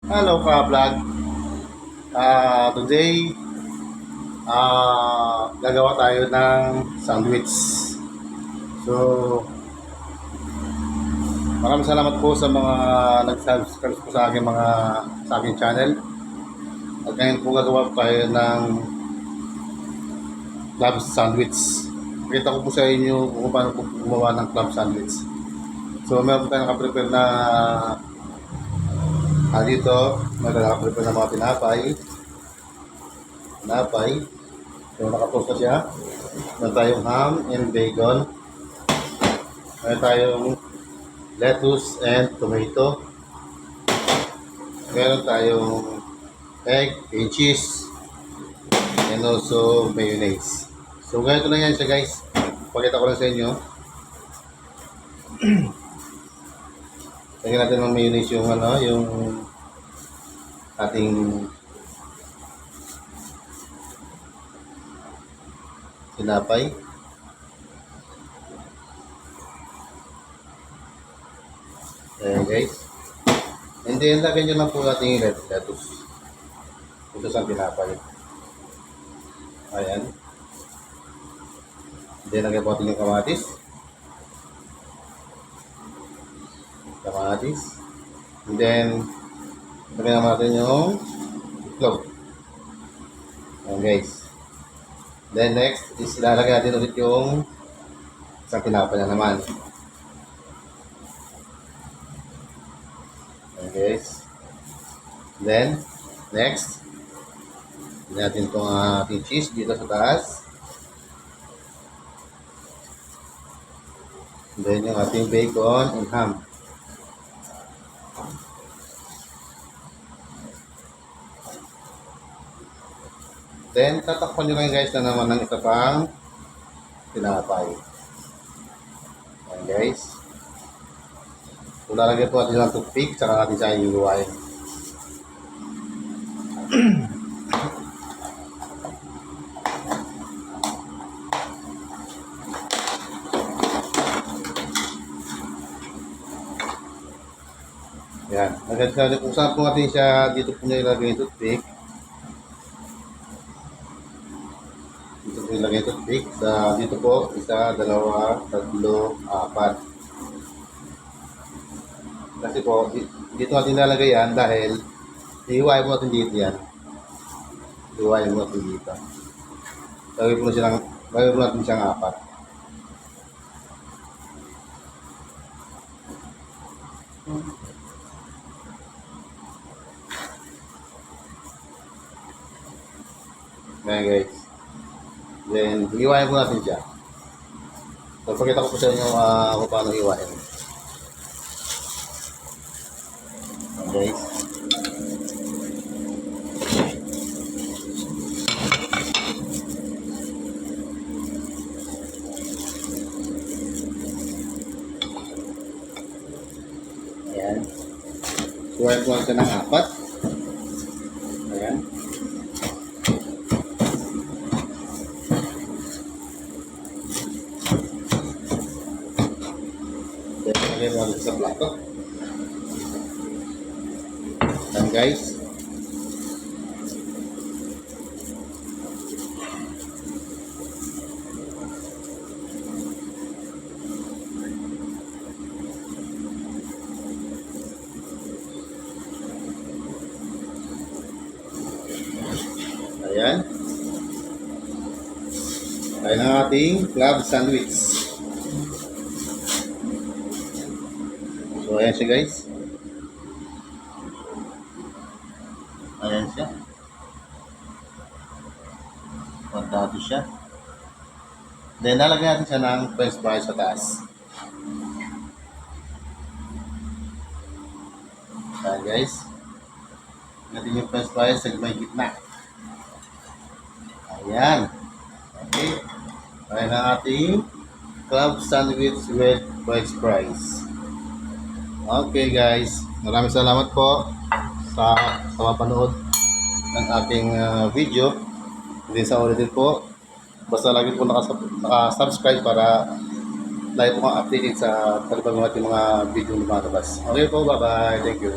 Hello ka-vlog. Today, gagawa tayo ng sandwich. So, maraming salamat po sa mga nag-subscribe po sa aking channel. At ngayon po gagawa tayo ng club sandwich. Pakita ko po sa inyo kung paano po gumawa ng club sandwich. So, meron po tayo nakaprepare na dito, meron nakaprepare na mga tinapay. So, nakatoast na siya. Meron tayong ham and bacon. Meron tayong lettuce and tomato. Meron tayong egg and cheese. And also mayonnaise. So, ganito lang yan siya, guys. Pakita ko lang sa inyo. Lagyan natin ng mayonnaise yung ating tinapay. Ayan, guys. And then, lagyan nyo lang po ating lettuce. Ito sa tinapay. Ayan. And then, lagyan po ating yung kamatis. And then, lagyan natin yung itlog. Ayan, guys. Then, next is lalagyan natin ulit yung isang tinapay na naman. Ayan, guys. Then, next, natin itong ating cheese dito sa taas. And then, yung ating bacon and ham. Then, tatakpan nyo lang guys na naman ng isa pang tinapay. Ayan, guys. Kung lalagyan po natin ng toothpick, saka natin siya iiwain. Yan. Agad-agad kung saan po natin siya, dito po niya ilagay yung toothpick. Dito po ilagay yung toothpick. Dito po, 1, 2, 3, 4. Kasi po, dito natin ilalagay yan dahil iiwain mo natin dito yan. Iiwain mo natin dito. Gagawin po natin siyang 4. Ayan, guys. Then, iiwain po natin siya. So, pakita ko po sa inyo kung paano iiwain. Ayan, guys. Ayan. Iiwain po natin ng 4. Ayan. Lagyan mo sa plato. Ayan, guys. Ayan. Ayan ang ating club sandwich. So, ayan siya, guys. Ayan siya. Pagdato siya. Then, lalagyan natin siya ng french fries sa taas. Ayan, guys. Natin yung french fries sa may gitna. Ayan. Okay. Ayan ang ating club sandwich with french fries. Okay, guys. Maraming salamat po sa mapanood ng ating video. Hindi sa ulitin po. Basta lagi po naka-subscribe para lagi po kang updated sa talibang ating mga video na lumalabas. Okay po, bye-bye. Thank you.